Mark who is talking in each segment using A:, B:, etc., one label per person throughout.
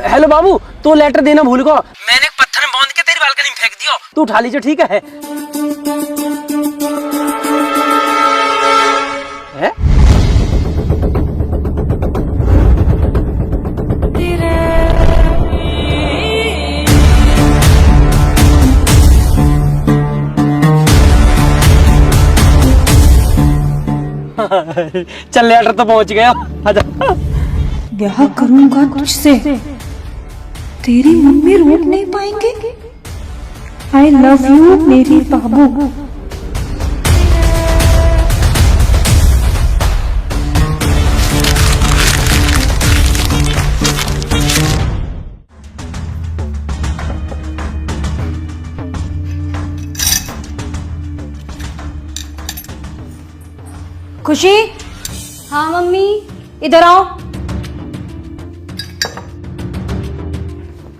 A: Hello बाबू, तू letter देना भूल गो। मैंने एक पत्थर में बांध के तेरी बालकनी में फेंक दियो, तू उठा लीजिए, ठीक है? चल लेटर तो पहुंच गया। आजा।
B: ब्याह करूंगा तुझसे, तेरी मम्मी रोक नहीं पाएंगे। आई लव यू मेरी बाबू। खुशी,
C: हाँ मम्मी।
B: इधर आओ।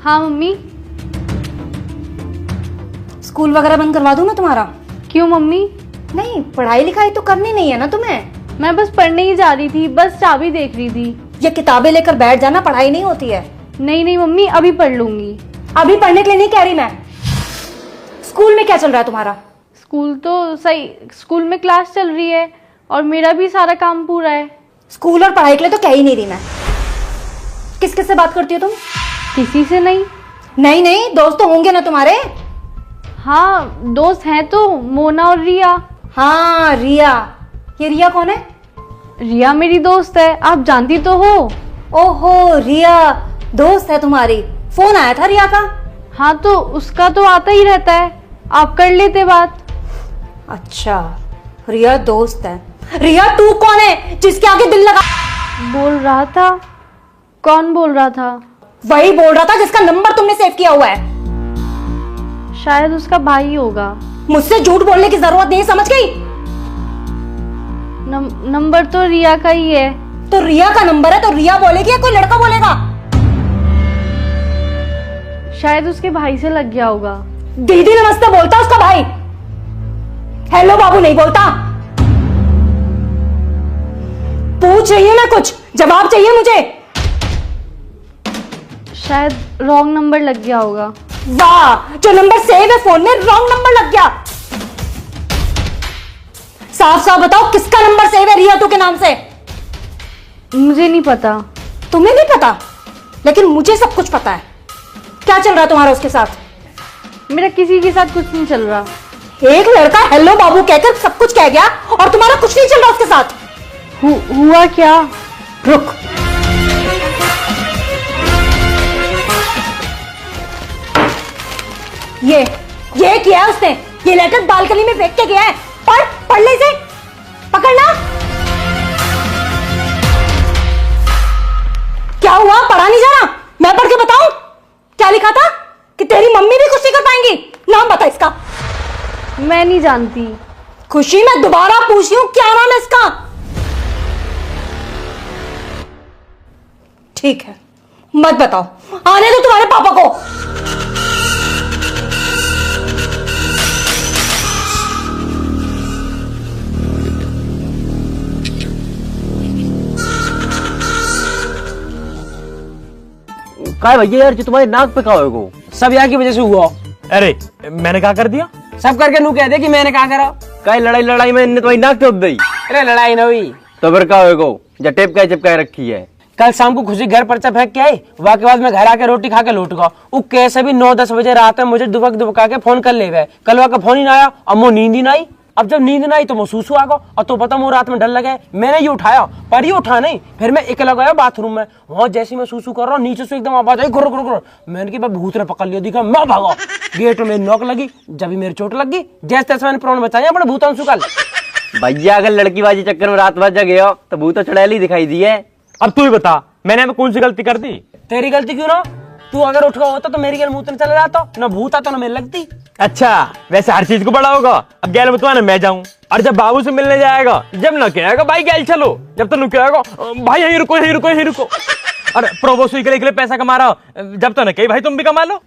C: हाँ मम्मी।
B: स्कूल वगैरह बंद करवा दूं मैं तुम्हारा?
C: क्यों मम्मी?
B: नहीं, पढ़ाई लिखाई तो करनी नहीं है ना तुम्हें?
C: मैं बस पढ़ने ही जा रही थी, बस चाबी देख रही थी।
B: ये किताबें लेकर बैठ जाना, पढ़ाई नहीं होती है।
C: नहीं नहीं मम्मी, अभी पढ़ लूंगी।
B: अभी पढ़ने के लिए नहीं कह रही मैं। स्कूल में क्या चल रहा है तुम्हारा?
C: स्कूल तो सही, स्कूल में क्लास चल रही है और मेरा भी सारा काम पूरा है।
B: स्कूल और पढ़ाई के लिए तो कह ही नहीं रही मैं। किस किस से बात करती हो तुम?
C: किसी से नहीं।
B: नहीं नहीं, दोस्त तो होंगे ना तुम्हारे?
C: हाँ दोस्त हैं तो, मोना और रिया।
B: हाँ रिया। ये रिया कौन है?
C: रिया मेरी दोस्त है, आप जानती तो हो।
B: ओहो, रिया दोस्त है तुम्हारी। फोन आया था रिया का?
C: हाँ तो उसका तो आता ही रहता है, आप कर लेते बात।
B: अच्छा, रिया दोस्त है। रिया तू कौन है जिसके आगे दिल लगा?
C: बोल रहा था। कौन बोल रहा था?
B: वही बोल रहा था जिसका नंबर तुमने सेव किया हुआ है।
C: शायद उसका भाई होगा।
B: मुझसे झूठ बोलने की जरूरत नहीं, समझ गई?
C: नंबर तो रिया का ही है।
B: तो रिया का नंबर है तो रिया बोलेगी या कोई लड़का बोलेगा?
C: शायद उसके भाई से लग गया होगा।
B: दीदी नमस्ते बोलता उसका भाई, हेलो बाबू नहीं बोलता। पूछ रही हूं मैं, कुछ जवाब चाहिए मुझे।
C: शायद रॉन्ग नंबर लग गया होगा।
B: वाह, जो नंबर सेव है फोन में रॉन्ग नंबर लग गया। साफ साफ बताओ किसका नंबर सेव है रिया तू के नाम से?
C: मुझे नहीं पता।
B: तुम्हें नहीं पता? लेकिन मुझे सब कुछ पता है। क्या चल रहा है तुम्हारा उसके साथ?
C: मेरा किसी के साथ कुछ नहीं चल रहा।
B: एक लड़का हेलो बाबू कहकर सब कुछ कह गया और तुम्हारा कुछ नहीं चल रहा उसके साथ।
C: हुआ क्या?
B: रुक, ये किया है उसने। ये लेटर बालकनी में फेंक के गया है। पढ़ ले इसे, पकड़ना। क्या हुआ, पढ़ा नहीं जा रहा? मैं पढ़ के बताऊं क्या लिखा था? कि तेरी मम्मी भी कुछ नहीं कर पाएंगी। नाम बता इसका।
C: मैं नहीं जानती।
B: खुशी, मैं दोबारा पूछ रही हूं, क्या नाम है इसका? ठीक है, मत बताओ, आने दो तुम्हारे पापा को।
A: काय भैया यार, जो तुम्हारी नाक पे कहा हो सब यहाँ की वजह से हुआ।
D: अरे मैंने क्या कर दिया?
A: सब करके नू कह दे कि मैंने क्या करा। काय लड़ाई में इनने तुम्हारी नाक पे उब गई। अरे लड़ाई ना हुई तो फिर क्या होगा? जब टेप का चिपकाए रखी है। कल शाम को खुशी घर पर्चा फेंक के आई, वहाँ के बाद मैं घर आके रोटी खा के लौट गया। वो कैसे भी 9-10 बजे रात में मुझे दुबका के फोन कर ले गए। कल वहाँ का फोन ही ना आया और मुझे नींद ही ना आई। अब जब नींद ना आई तो महसूस हुआ और तो पता मुझे रात में डर लगे। मैंने ये उठाया पर ये उठा नहीं। फिर मैं अकेला गया बाथरूम में। वहां जैसे मैं महसूस कर रहा हूँ नीचे से एकदम आवाज आई, गुर गुर गुर। मैंने कि भूत ने पकड़ लिया, दिखा मैं भागा। गेट में नॉक लगी, जब मेरी चोट लग गई। जैसे तैसे मैंने प्राण बचाया अपने भूतांशु कल।
E: भैया अगर लड़कीबाजी चक्कर में रात भर जगे हो तो भूत चुड़ैल दिखाई दी है।
D: अब तू ही बता, मैंने अब कौन सी गलती कर दी?
A: तेरी गलती क्यों ना? तू अगर उठ गया होता तो मेरी गैल मुंह चला जाता, ना भूत आता ना मेरे लगती।
D: अच्छा, वैसे हर चीज को बड़ा होगा। अब गैल में तो मैं जाऊं, और जब बाबू से मिलने जाएगा, जब न कहेगा भाई गैल चलो, जब तो कहेगा भाई यहीं रुको यहीं रुको यहीं रुको। अरे प्रोवो सुई के लिए पैसा कमा रहा, जब तो न कही भाई तुम भी कमा लो।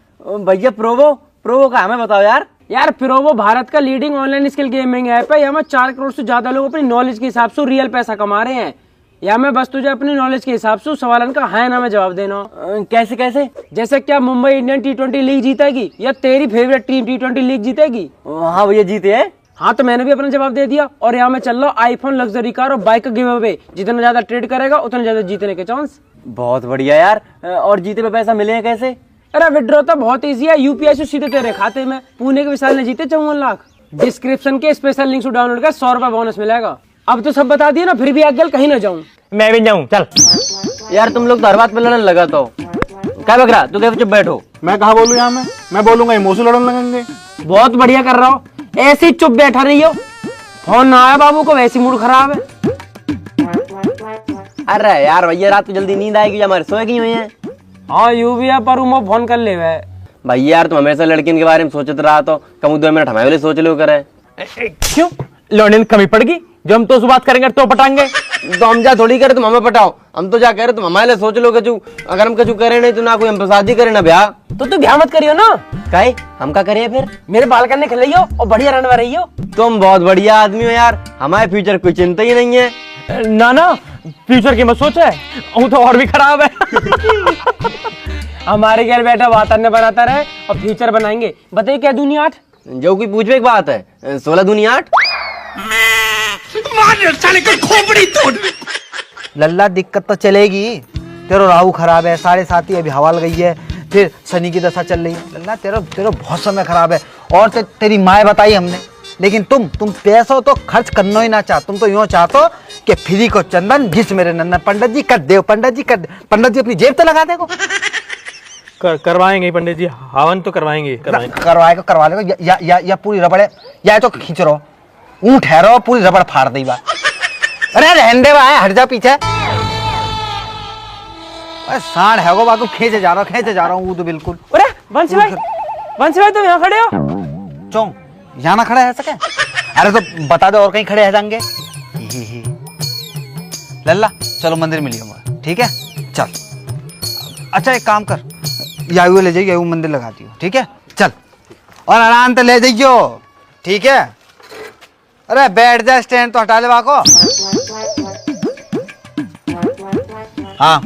E: भैया प्रोवो का हमें बताओ यार।
A: यार प्रोवो भारत का leading online skill gaming app है। यहाँ 4 करोड़ से ज्यादा लोग अपनी नॉलेज के हिसाब से रियल पैसा कमा रहे हैं। या मैं बस तुझे अपनी नॉलेज के हिसाब से सवालन का हाँ ना में जवाब देना।
E: कैसे कैसे?
A: जैसे क्या मुंबई इंडियन T20 लीग जीतेगी या तेरी फेवरेट टीम T20 लीग जीतेगी?
E: हाँ भैया जीते हैं।
A: हाँ तो मैंने भी अपना जवाब दे दिया। और यहाँ मैं चल रहा हूँ आईफोन, लग्जरी कार और बाइक का गिव अवे। जितना ज्यादा ट्रेड करेगा उतना ज्यादा जीतने के चांस।
E: बहुत बढ़िया यार। और जीते पे पैसा मिले हैं कैसे?
A: अरे विड्रॉ तो बहुत इजी है, यूपीआई से सीधे तेरे खाते में। पुणे के विशाल ने जीते 54 लाख। डिस्क्रिप्शन के स्पेशल लिंक से डाउनलोड कर 100 रुपए बोनस मिलेगा। अब तो सब बता दिया ना, फिर भी आगे कहीं ना जाऊं।
D: मैं भी जाऊं चल।
E: यार तुम लोग तो हर बात पे लड़ने लगा तो क्या बकरा, तू क्या चुप बैठो।
F: मैं कहा बोलूं यहाँ में? मैं बोलूंगा इमोशनल लड़ने लगेंगे।
A: बहुत बढ़िया कर रहा हो, ऐसे ही चुप बैठा रही हो। फोन ना आया बाबू को, वैसे मूड खराब है।
E: अरे यार भैया रात को जल्दी नींद आएगी, हमारे सोए की हुई है।
A: हाँ यू भी है, पर उमो फोन कर ले वे।
E: भैया यार तुम हमेशा लड़कियों के बारे में सोचते रहा तो कम 2 मिनट हमारे लिए सोच लो करे।
D: क्यों लौंडे में कमी पड़ गई? जो हम तो उस बात करेंगे तो पटाएंगे।
E: तो हम जा थोड़ी करे तुम हमें पटाओ, हम तो जा कह रहे तुम हमारे लिए सोच लो कचू। अगर हम कचू करे नहीं तो ना कोई हम शादी करे ना ब्याह।
A: तो तू ब्याह मत करियो ना।
E: काहे हम का करिए फिर?
A: मेरे बाल करने खिलाइयो और बढ़िया रन रही हो।
E: तुम बहुत बढ़िया आदमी हो यार, हमारे फ्यूचर कोई चिंता ही नहीं है।
D: ना ना फ्यूचर की मत सोच है, वो तो और भी खराब है।
A: हमारे घर बैठा वातावरण बनाता रहे और फ्यूचर बनाएंगे। बताइए क्या दुनिया 8?
E: जो कोई पूछवे एक बात है, 16 दुनिया 8।
G: लल्ला दिक्कत तो चलेगी। तेरा राहु खराब है, 7.5 अभी हवा लग गई है, फिर शनि की दशा चल रही है। लल्ला तेरा बहुत समय खराब है। और तेरी माए बताई हमने, लेकिन तुम पैसा तो खर्च करना ही ना चाह। तुम तो यूं चाहतो कि फ्री को चंदन जिस मेरे नंदन। पंडित जी कर दे, पंडित जी कर दे। पंडित जी अपनी जेब तो लगा देगो।
D: करवाएंगे पंडित जी, हवन तो करवाएंगे।
G: करवा लेगा या पूरी रबड़ है, या तो खींच रहो ऊँट ठहरो पूरी रबड़ फाड़ दी बात। अरे रहने दे भाई, हट जा पीछे। अरे सांड है वो बात, खींचे जा रहा हूँ तो बिल्कुल।
A: अरे वंशी भाई तुम यहाँ खड़े हो?
G: चौ यहाँ ना खड़े है सके? अरे तो बता दो और कहीं खड़े है जाएंगे। लल्ला चलो मंदिर मिलिए, ठीक है चल। अच्छा एक काम कर, यायू ले जाइए, यायू मंदिर लगा दियो, ठीक है चल। और आराम से ले जाइयो, ठीक है। अरे बैठ जा, स्टैंड तो हटा ले को। हाँ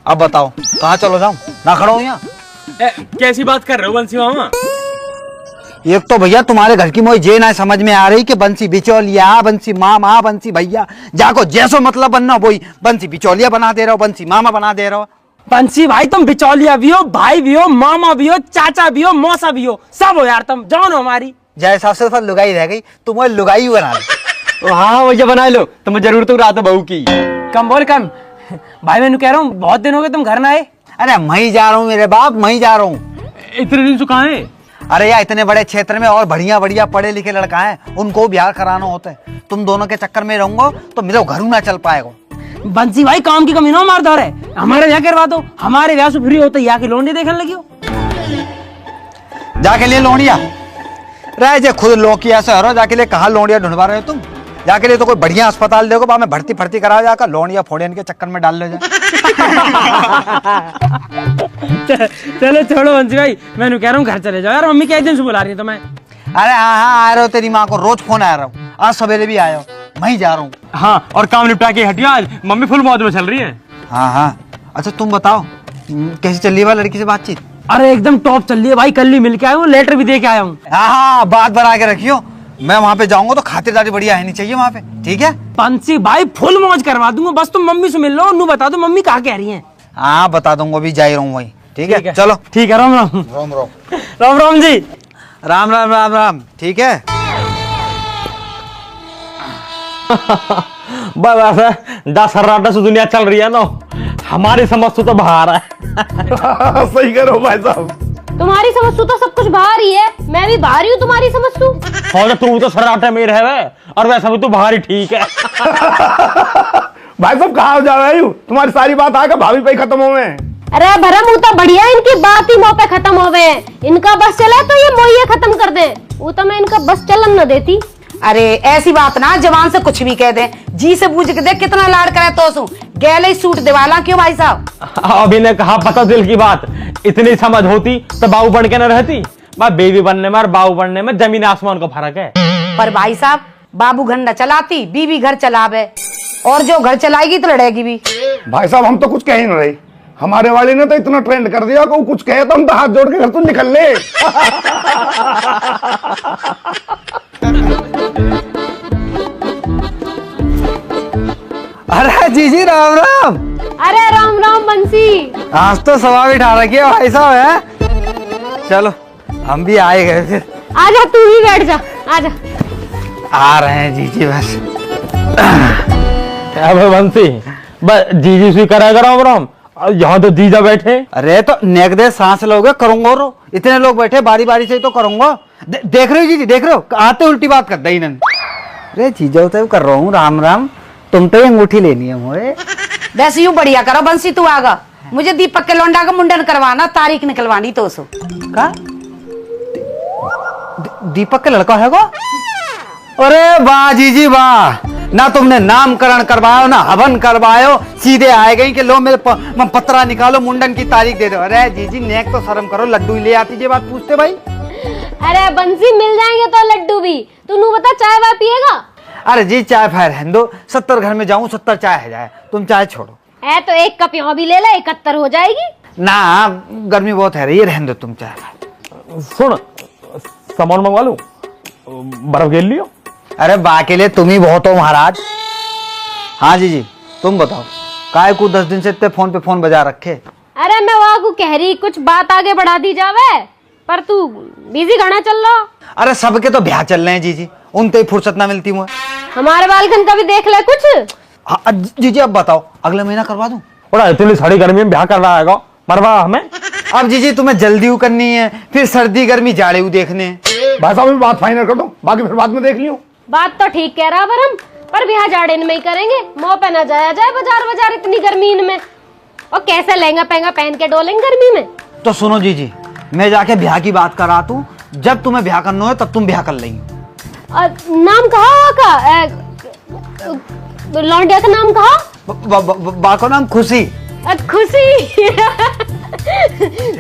G: अब बताओ कहाँ चलो जाऊं? ना खड़ा हूँ यहाँ।
D: कैसी बात कर रहे हो बंसी मामा?
G: एक तो भैया तुम्हारे घर की मोई जे ना समझ में आ रही कि बंसी बिचौलिया, बंसी मामा, बंसी भैया, जाको जैसो मतलब बनना वही बंसी बिचौलिया बना दे रहे हो, बंसी मामा बना दे रहे हो।
A: बंसी भाई तुम बिचौलिया भी हो, भाई भी हो, मामा भी हो, चाचा भी हो, मौसा भी हो, सब हो यार तुम। जान हो हमारी।
G: जैसा सबसे फल लुगाई रह गई, तुम वो लुगाई बना लो।
E: हाँ भैया बना लो, तुम जरूर तो रात बहू की।
A: कम बोल कम। भाई मैं कह रहा हूँ बहुत दिन हो गए तुम घर ना आए।
G: अरे मैं जा रहा हूँ मेरे बाप, मैं जा रहा हूँ।
D: इतने दिन से कहाँ है?
G: अरे यार इतने बड़े क्षेत्र में और बढ़िया बढ़िया पढ़े लिखे लड़का है, उनको ब्याह कराना होता है। तुम दोनों के चक्कर में रहूंगा तो मेरे घर ना चल पाएगा।
A: बंसी भाई काम की कमी ना मार दो रे, हमारे यहाँ करवा दो। हमारे ब्याह से फ्री होते यहाँ की लोंडी देखने लगी हो।
G: जाके लिए लोंडिया रह जे खुद लोकिया से हरो, जाके लिए कहाँ लोंडिया ढूंढवा रहे हो तुम? जाके लिए तो कोई बढ़िया अस्पताल देखो, बाद में भर्ती फर्ती करा जाकर लोंडिया फोड़ियन के चक्कर में डाल ले जाए।
A: चलो छोड़ो बंसी भाई, मैं कह रहा हूँ घर चले जाओ यार। मम्मी कई दिन से बुला रही है तुम्हें।
G: अरे हाँ आ रहे हो, तेरी माँ को रोज फोन आ रहा हूँ, आज सवेरे भी आया हो। मैं जा रहा हूँ।
D: हाँ और काम निपटा के हटिया, आज मम्मी फुल मौज में चल रही है।
G: हाँ अच्छा तुम बताओ कैसी चल रही है लड़की से बातचीत?
A: अरे एकदम टॉप चल रही है भाई, कल ही मिल के आया हूँ, लेटर भी दे के आया हूँ।
G: हाँ बात बना के रखियो, मैं वहाँ पे जाऊंगा तो खातिरदारी बढ़िया है नहीं चाहिए वहाँ पे, ठीक है?
A: बंसी भाई फुल मौज करवा दूंगा, बस तुम मम्मी से मिल लो, नू बता दो मम्मी कहाँ कह रही है।
G: हाँ बता दूंगा, अभी जा ही रहा हूँ वही, ठीक है चलो।
A: ठीक है, राम राम।
G: राम राम
A: राम राम जी।
G: राम राम राम राम, ठीक है।
D: बस 10 सराटा से दुनिया चल रही है ना, हमारी समझ तो बाहर है।
F: सही करो भाई साहब।
B: तुम्हारी समझ तो सब कुछ बाहर ही है, मैं भी बाहर ही हूँ तुम्हारी समझ तू।
D: और तू तो सराटे में रहे और वैसा भी तू बाहर ही ठीक है।
F: भाई साहब कहाँ जा रहे हो? तुम्हारी सारी बात आकर भाभी पे खत्म हो गए।
B: अरे भरम वो तो बढ़िया, इनकी बात ही मुंह पे खत्म हो गए। इनका बस चला तो ये मोइये खत्म कर दे, वो तो मैं इनका बस चलन न देती।
H: अरे ऐसी बात ना जवान से कुछ भी कह दे, जी से पूछ के देख कितना लाड़ करे तो सू गैले सूट दिवाला। क्यों भाई साहब?
D: अभी ने कहा पता दिल की बात, इतनी समझ होती तो बाबू बन के न रहती। बेबी बनने में और बाबू बनने में जमीन आसमान का फर्क है।
H: पर भाई साहब बाबू घर न चलाती, बीवी घर चलावे। और जो घर चलाएगी तो लड़ेगी भी।
F: भाई साहब हम तो कुछ कह ही नहीं रहे, हमारे वाले ने तो इतना ट्रेंड कर दिया कि वो कुछ कहे तो हम तो हाथ जोड़ के घर तो निकल ले।
G: अरे जीजी राम राम।
B: अरे राम राम बंसी।
G: आज तो सवा भी उठा रखी है भाई साहब है। चलो हम भी आए गए फिर।
B: आजा तू ही बैठ जा, आजा।
G: आ रहे हैं जीजी बस।
D: क्या भाई बंसी, बस जीजी से करा राम राम, यहाँ तो जीजा बैठे।
G: अरे तो नेक दे सांस लोगे करूंगा रो, इतने लोग बैठे बारी बारी से ही तो करूंगा। देख रहे हो जीजी, देख रहे हो आते उल्टी बात कर दे इन्होंने। अरे जीजा तो कर रहा हूँ राम राम, तुम तो ये अंगूठी लेनी है मोए।
H: वैसे यूं बढ़िया करो बंसी, तू आगा मुझे दीपक के लौंडा का मुंडन करवाना, तारीख निकलवानी तो सो
G: का दीपक का लड़का है वो? अरे वाह जीजी वाह, ना तुमने नामकरण करवायो ना हवन करवायो, सीधे आए गई कि लो मेरे पत्रा निकालो मुंडन की तारीख दे दो। अरे जीजी नेक तो शर्म करो, लड्डू ले आती ये बात पूछते भाई।
B: अरे बंसी मिल जाएंगे तो लड्डू भी, तू नू बता चाय वाय पिएगा?
G: अरे जी चाय फाय रहने दो, 70 घर में जाऊं 70 चाय है जाए, तुम चाय छोड़ो।
B: है तो एक कप यहाँ भी ले ले, 71 हो जाएगी।
G: ना गर्मी बहुत है रही, रहने दो तुम चाय।
D: सुन सामान मंगवा लूं, बर्फ घेर लियो।
G: अरे बाके लिए तुम ही बहुत हो महाराज। हाँ जीजी तुम बताओ, काय को 10 दिन से इतने फोन पे फोन बजा रखे।
B: अरे मैं वहाँ को कह रही कुछ बात आगे बढ़ा दी जावे, पर तू बिजी घना चल रहा।
G: अरे सबके तो ब्याह चल रहे हैं जीजी, उनते ही फुर्सत ना मिलती मुझे।
B: हमारे बालकन का भी देख ले कुछ।
G: हाँ जीजी अब बताओ, अगले महीना करवा दूं?
D: बड़ा इतनी सारी गर्मी में ब्याह कर रहा है मरवा हमें।
G: अब जीजी तुम्हें जल्दी करनी है, फिर सर्दी गर्मी जाड़े देखने हैं।
F: भाई साहब बात फाइनल कर दो, बाकी फिर बाद में देख लियो।
B: बात तो ठीक कह रहा बरम, पर ब्याह जाड़े में ही करेंगे, मुंह पे ना जाया जाए बाजार बाजार इतनी गर्मी में। और कैसे लहंगा पहंगा पहन के डोलेंगे गर्मी में।
G: तो सुनो जीजी, मैं जाके ब्याह की बात करा तू, जब तुम्हें ब्याह करना है तब तुम ब्याह कर लेंगे।
B: नाम कहा का? लौंडिया का नाम कहा?
G: बा का नाम खुशी।
B: खुशी।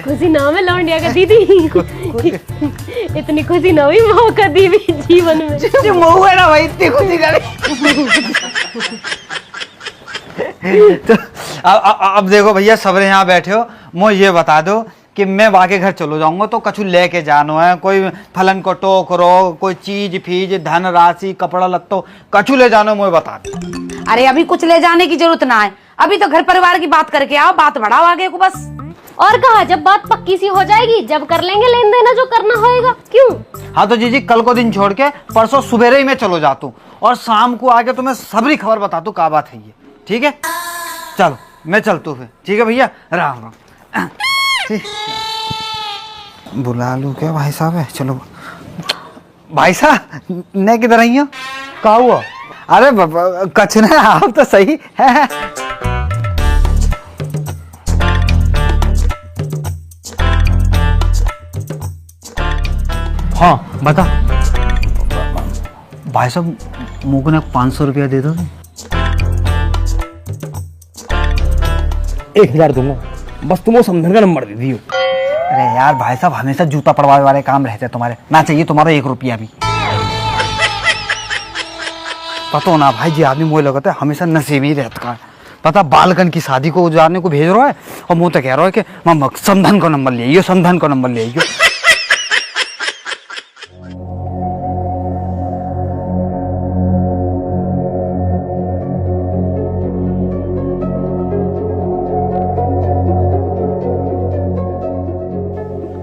B: खुशी नाम है लौंडिया का दीदी। इतनी खुशी ना हुई मौका दी भी जीवन में।
G: मऊ है ना भाई, इतनी खुशी करे। तो अब देखो भैया सबरे यहाँ बैठे हो, मुझे ये बता दो कि मैं वाके घर चलो जाऊंगा तो कछु लेके जानो है, कोई फलन को टोकरो, कोई चीज फीज धन राशि कपड़ा लत्तो कछु ले जानो, मुझे बता दो।
H: अरे अभी कुछ ले जाने की जरूरत ना है, अभी तो घर परिवार की बात करके आओ, बात बढ़ाओ आगे को बस।
B: और कहा जब बात पक्की सी हो जाएगी जब कर लेंगे लेन देना जो करना होएगा। क्यों?
G: हाँ तो जीजी कल को दिन छोड़ के परसों सुबह ही मैं चलो जाता हूँ, और शाम को आके तुम्हें सबरी खबर बताता हूँ क्या बात है ये, ठीक है? चलो मैं चलता हूँ फिर, ठीक है भैया, राम राम। बुला लूं क्या भाई साहब है? चलो भाई साहब ने किधर आई हो?
D: क्या हुआ?
G: अरे कछ ना, आप तो सही है।
D: हाँ बता।
G: भाई साहब मुझे 500 रुपया दे दो।
D: 1000 दूंगा, बस तुम वो समझन का नंबर दे दियो।
G: अरे यार भाई साहब हमेशा जूता पड़वाने वाले काम रहते हैं तुम्हारे, ना चाहिए तुम्हारा 1 रुपया भी। पता ना भाई जी, आदमी मुझे लगता है हमेशा नसीब ही रहता है। पता बालकन की शादी को उजारने को भेज रहा है और मुझे तो कह रहा है कि मामा समधन का नंबर ले आइयो, समधन का नंबर ले आइयो।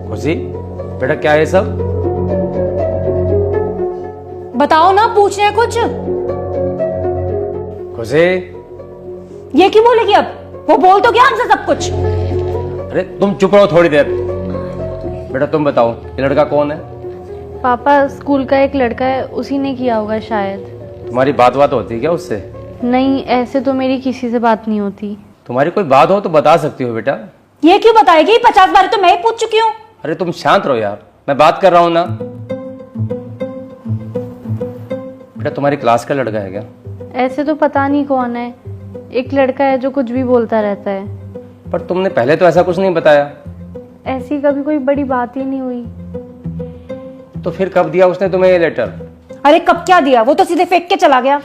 E: खुशी बेटा क्या है सब?
H: बताओ ना, पूछ रहे कुछ।
E: खुशी
H: ये क्यों बोलेगी अब? वो बोल तो क्या हमसे सब कुछ।
E: अरे तुम चुप रहो थोड़ी देर। बेटा तुम बताओ ये लड़का कौन है?
C: पापा स्कूल का एक लड़का है, उसी ने किया होगा शायद।
E: तुम्हारी बात होती है क्या उससे?
C: नहीं, ऐसे तो मेरी किसी से बात नहीं होती।
E: तुम्हारी कोई बात हो तो बता सकती हो बेटा।
H: ये क्यों बताएगी? 50 बार तो मैं ही पूछ चुकी हूँ।
E: अरे तुम शांत रहो यार, मैं बात कर रहा हूं ना। बेटा तुम्हारी क्लास का लड़का है क्या?
C: ऐसे तो पता नहीं कौन है, एक लड़का है जो कुछ भी बोलता रहता है।
E: पर तुमने पहले तो ऐसा कुछ नहीं बताया।
C: ऐसी कभी कोई बड़ी बात ही नहीं हुई।
E: तो फिर कब दिया उसने तुम्हें ये लेटर?
H: अरे कब क्या दिया, वो तो सीधे फेंक के चला गया।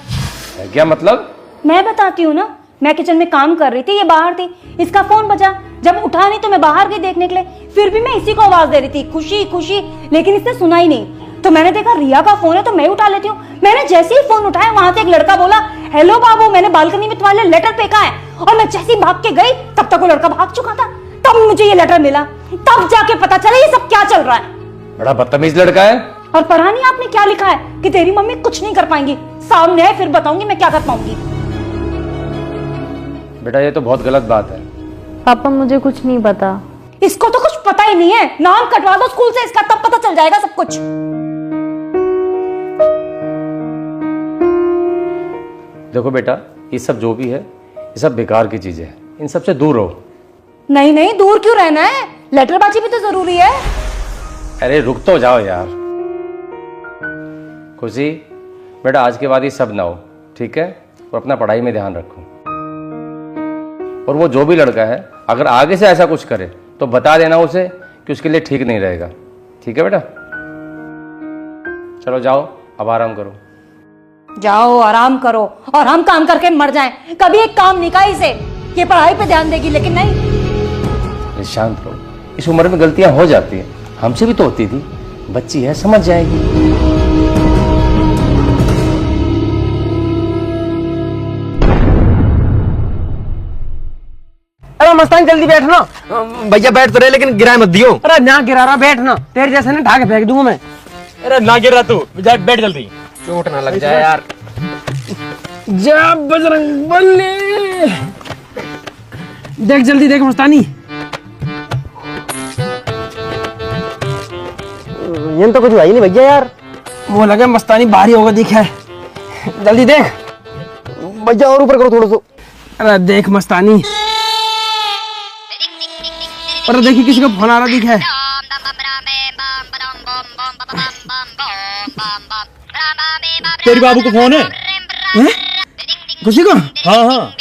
E: है क्या मतलब?
I: मैं बताती हूँ ना, मैं किचन में काम कर रही थी, ये बाहर थी, इसका फोन बजा, जब उठा नहीं तो मैं बाहर गई देखने के लिए, फिर भी मैं इसी को आवाज दे रही थी खुशी खुशी, लेकिन इसने सुना ही नहीं। तो मैंने देखा रिया का फोन है तो मैं उठा लेती हूँ। मैंने जैसे ही फोन उठाया वहां से एक लड़का बोला, हेलो बाबू, मैंने बालकनी में तुम्हारे लिए लेटर फेंका है। और मैं जैसे ही भाग के गई तब तक वो लड़का भाग चुका था। तब मुझे ये लेटर मिला, तब जाके पता चला ये सब क्या चल रहा है।
E: बड़ा बदतमीज लड़का है।
I: और पढ़ा नहीं आपने क्या लिखा है कि तेरी मम्मी कुछ नहीं कर पाएंगी, सामने है फिर बताऊंगी मैं क्या कर पाऊंगी।
E: बेटा ये तो बहुत गलत बात है।
C: पापा मुझे कुछ नहीं पता।
I: इसको तो कुछ पता ही नहीं है, नाम कटवा दो स्कूल से इसका, तब पता चल जाएगा सब कुछ।
E: देखो बेटा, ये सब जो भी है ये सब बेकार की चीजें हैं, इन सब से दूर रहो।
I: नहीं नहीं, दूर क्यों रहना है, लेटरबाजी भी तो जरूरी है।
E: अरे रुक तो जाओ यार। खुशी बेटा, आज के बाद ये सब ना हो, ठीक है? और अपना पढ़ाई में ध्यान रखो। और वो जो भी लड़का है अगर आगे से ऐसा कुछ करे तो बता देना उसे कि उसके लिए ठीक नहीं रहेगा, ठीक है बेटा? चलो जाओ, अब आराम करो।
I: जाओ आराम करो और हम काम करके मर जाएं। कभी एक काम नहीं कहा इसे, ये पढ़ाई पे ध्यान देगी, लेकिन नहीं।
E: शांत रहो, इस उम्र में गलतियां हो जाती हैं, हमसे भी तो होती थी। बच्ची है, समझ जाएगी।
A: अरे मस्तान जल्दी बैठ ना।
D: भैया बैठ तो रहे लेकिन गिराए मत दियो।
A: अरे ना गिरा रहा, बैठ ना, तेरे जैसे ना ढाके फेंक दूंगा मैं।
D: अरे ना गिर रहा तू, बैठ जल्दी।
E: चोट ना लग जाए यार।
A: जा बजरंग बली, देख जल्दी देख मस्तानी।
G: ये तो कुछ हुआ ही नहीं भैया यार।
A: वो लगे मस्तानी भारी होगा, दिखा है, जल्दी देख
G: भैया और ऊपर करो थोड़ा सा।
A: अरे देख मस्तानी, अरे देखिए किसी का फोन आ रहा दिखा है।
D: तेरे बाबू को फोन है?
A: खुशी को?
D: हाँ हाँ।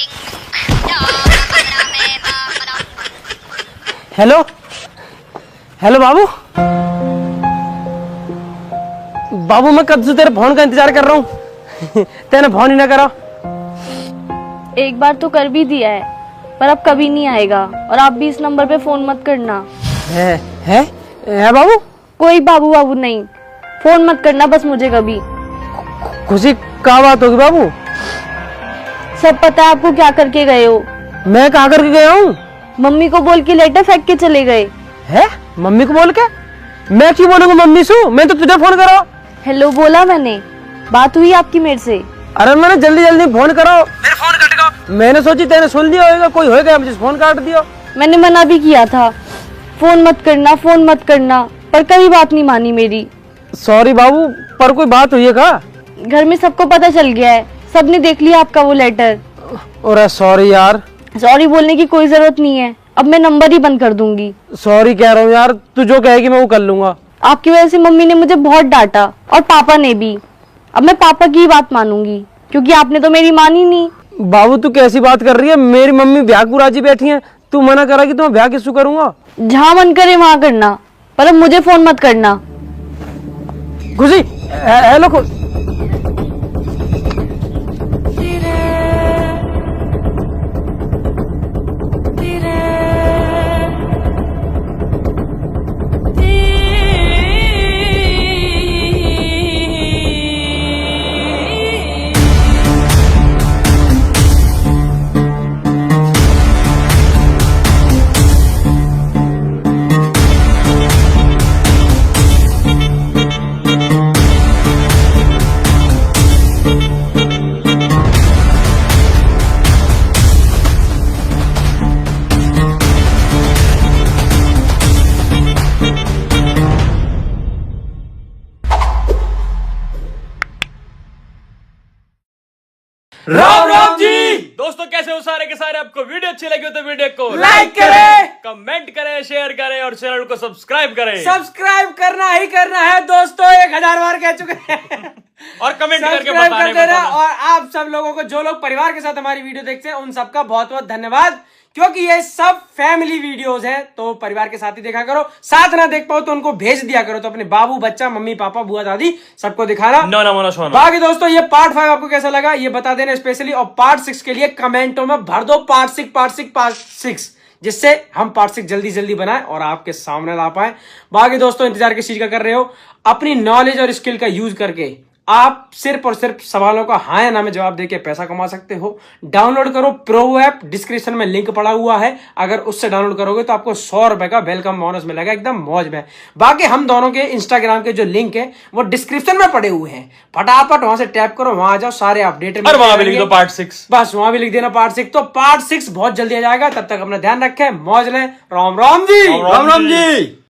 A: हेलो हेलो बाबू। बाबू मैं कब से तेरे फोन का इंतजार कर रहा हूँ, तेने फोन ही ना करा।
C: एक बार तो कर भी दिया है, पर अब कभी नहीं आएगा। और आप भी इस नंबर पे फोन मत करना।
A: है बाबू?
C: कोई बाबू बाबू नहीं, फोन मत करना बस मुझे कभी।
A: खुशी क्या बात होगी बाबू?
C: सब पता है आपको क्या करके गए हो।
A: मैं कहाँ करके गया हूँ?
C: मम्मी को बोल के लेटर फेंक के चले गए।
A: है? मम्मी को बोल के? मैं क्यों बोलूंगा मम्मी से? मैं तो तुझे फोन करा।
C: हेलो बोला मैंने, बात हुई आपकी मेरे से?
A: अरे मैंने जल्दी जल्दी फोन करो, मेरे फोन कट गया। मैंने सोची तेने सुन लिया होगा, कोई होगा मुझे फोन काट दिया।
C: मैंने मना भी किया था, फोन मत करना फोन मत करना, पर कभी बात नहीं मानी मेरी।
A: सॉरी बाबू, पर कोई बात हुई है क्या?
C: घर में सबको पता चल गया है, सबने देख लिया आपका वो लेटर।
A: अरे सॉरी यार।
C: सॉरी बोलने की कोई जरूरत नहीं है, अब मैं नंबर ही बंद कर दूंगी।
A: सॉरी कह रहा हूँ यार, तू जो कहेगी मैं वो कर लूंगा।
C: आपकी वजह से मम्मी ने मुझे बहुत डांटा और पापा ने भी। अब मैं पापा की ही बात मानूंगी, क्योंकि आपने तो मेरी मानी नहीं।
A: बाबू तू कैसी बात कर रही है? मेरी मम्मी ब्याह को राजी बैठी है, तू मना करा कि तो मैं ब्याह किससे करूंगा?
C: जहाँ मन करे वहाँ करना, पर अब मुझे फोन मत करना।
A: खुशी हेलो
D: राम राम जी। दोस्तों कैसे हो सारे के सारे? आपको वीडियो अच्छी लगी हो तो वीडियो को
A: लाइक करें,
D: कमेंट करें, शेयर करें और चैनल को सब्सक्राइब करें।
A: सब्सक्राइब करना ही करना है दोस्तों, 1000 बार कह चुके हैं।
D: और कमेंट करके
A: सब्सक्राइब कर देना।
D: बताना।
A: और आप सब लोगों को, जो लोग परिवार के साथ हमारी वीडियो देखते हैं, उन सबका बहुत बहुत धन्यवाद, क्योंकि ये सब फैमिली वीडियोस हैं, तो परिवार के साथ ही देखा करो। साथ ना देख पाओ तो उनको भेज दिया करो, तो अपने बाबू बच्चा मम्मी पापा बुआ दादी सबको दिखाना।
D: ना मोना सोना।
A: बाकी दोस्तों ये पार्ट 5 आपको कैसा लगा ये बता देना स्पेशली, और पार्ट 6 के लिए कमेंटों में भर दो पार्ट 6, जिससे हम पार्ट 6 जल्दी जल्दी बनाएं और आपके सामने ला पाए। बाकी दोस्तों इंतजार किस चीज का कर रहे हो? अपनी नॉलेज और स्किल का यूज करके आप सिर्फ और सिर्फ सवालों का हाँ या ना में जवाब देके पैसा कमा सकते हो। डाउनलोड करो प्रो ऐप, डिस्क्रिप्शन में लिंक पड़ा हुआ है। अगर उससे डाउनलोड करोगे तो आपको 100 रुपए का वेलकम बोनस मिलेगा, एकदम मौज में। बाकी हम दोनों के इंस्टाग्राम के जो लिंक है वो डिस्क्रिप्शन में पड़े हुए हैं, फटाफट वहां से टैप करो, वहां आ जाओ, सारे अपडेट।
D: और वहां भी लिख दो पार्ट 6,
A: बस वहां भी लिख देना पार्ट 6। तो पार्ट 6 बहुत जल्दी आ जाएगा, तब तक अपना ध्यान रखें, मौज लें। राम राम जी।
D: राम राम जी।